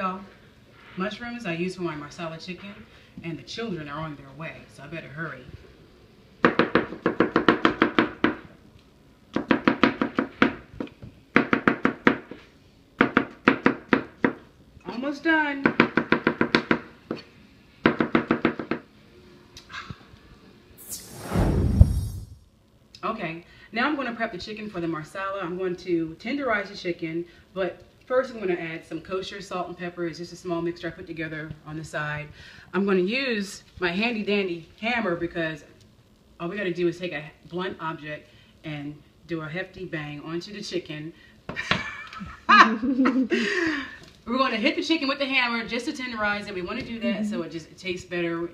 bell mushrooms I use for my Marsala chicken, and the children are on their way, so I better hurry. Almost done. Okay, now I'm going to prep the chicken for the Marsala. I'm going to tenderize the chicken, but first I'm going to add some kosher salt and pepper. It's just a small mixture I put together on the side. I'm going to use my handy dandy hammer because all we got to do is take a blunt object and do a hefty bang onto the chicken. We're going to hit the chicken with the hammer just to tenderize it. We want to do that so it tastes better.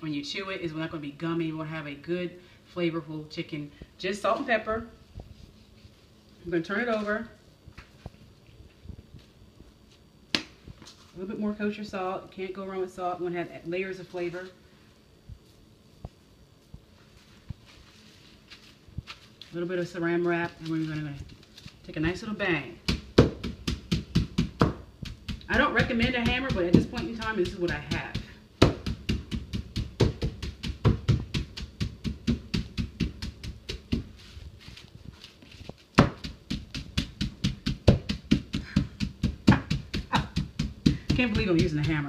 When you chew it's not going to be gummy. We'll have a good, flavorful chicken. Just salt and pepper. I'm going to turn it over. A little bit more kosher salt. Can't go wrong with salt. I'm going to have layers of flavor. A little bit of saran wrap, and we're going to take a nice little bang. I don't recommend a hammer, but at this point in time, this is what I have. Can't believe I'm using a hammer.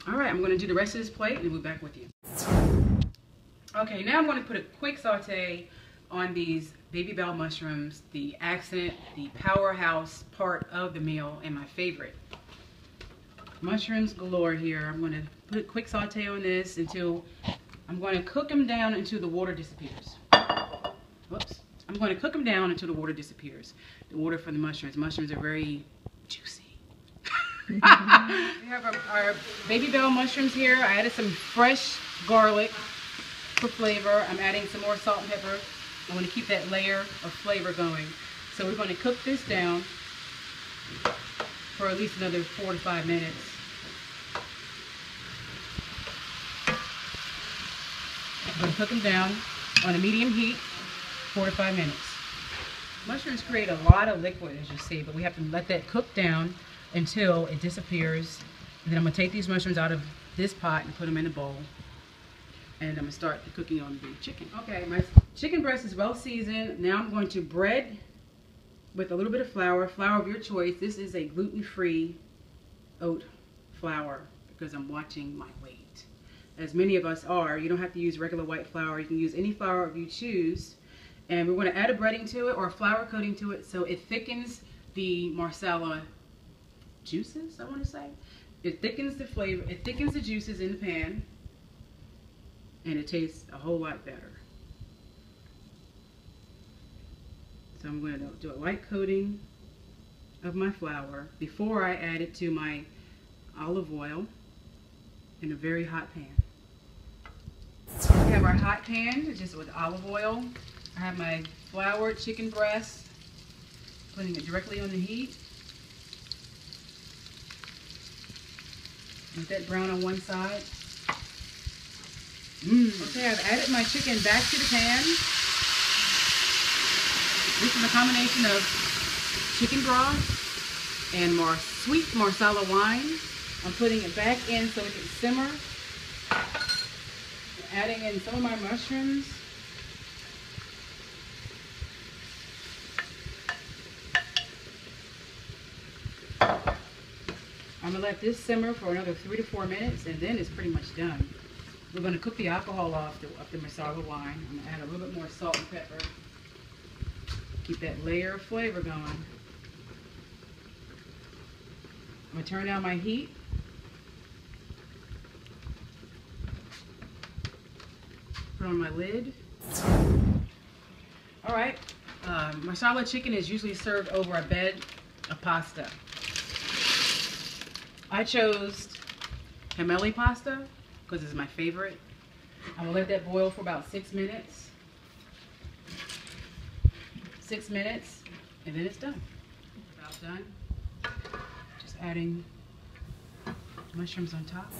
All right, I'm going to do the rest of this plate and we'll be back with you. Okay, now I'm going to put a quick saute on these baby bell mushrooms, the accent, the powerhouse part of the meal, and my favorite. Mushrooms galore here. I'm going to put a quick saute on this until I'm going to cook them down until the water disappears. Whoops. I'm going to cook them down until the water disappears. The water from the mushrooms. Mushrooms are very juicy. We have our baby bell mushrooms here. I added some fresh garlic for flavor. I'm adding some more salt and pepper. I want to keep that layer of flavor going. So we're going to cook this down for at least another 4 to 5 minutes. I'm going to cook them down on a medium heat, 4 to 5 minutes. Mushrooms create a lot of liquid, as you see, but we have to let that cook down until it disappears. And then I'm going to take these mushrooms out of this pot and put them in a bowl. And I'm going to start cooking on the chicken. Okay, my chicken breast is well seasoned. Now I'm going to bread with a little bit of flour of your choice. This is a gluten-free oat flour because I'm watching my weight. As many of us are, you don't have to use regular white flour. You can use any flour you choose. And we're going to add a breading to it or a flour coating to it so it thickens the Marsala juices, I want to say. It thickens the flavor, it thickens the juices in the pan, and it tastes a whole lot better. So I'm going to do a light coating of my flour before I add it to my olive oil in a very hot pan. We have our hot pan just with olive oil. I have my floured chicken breast, putting it directly on the heat. Let that brown on one side. Okay, I've added my chicken back to the pan. This is a combination of chicken broth and sweet Marsala wine. I'm putting it back in so it can simmer. Adding in some of my mushrooms. I'm going to let this simmer for another 3 to 4 minutes, and then it's pretty much done. We're going to cook the alcohol off the Marsala wine. I'm going to add a little bit more salt and pepper. Keep that layer of flavor going. I'm going to turn down my heat. Put on my lid. All right, Marsala chicken is usually served over a bed of pasta. I chose gemelli pasta because it's my favorite. I will let that boil for about 6 minutes. 6 minutes, and then it's done. About done. Just adding mushrooms on top.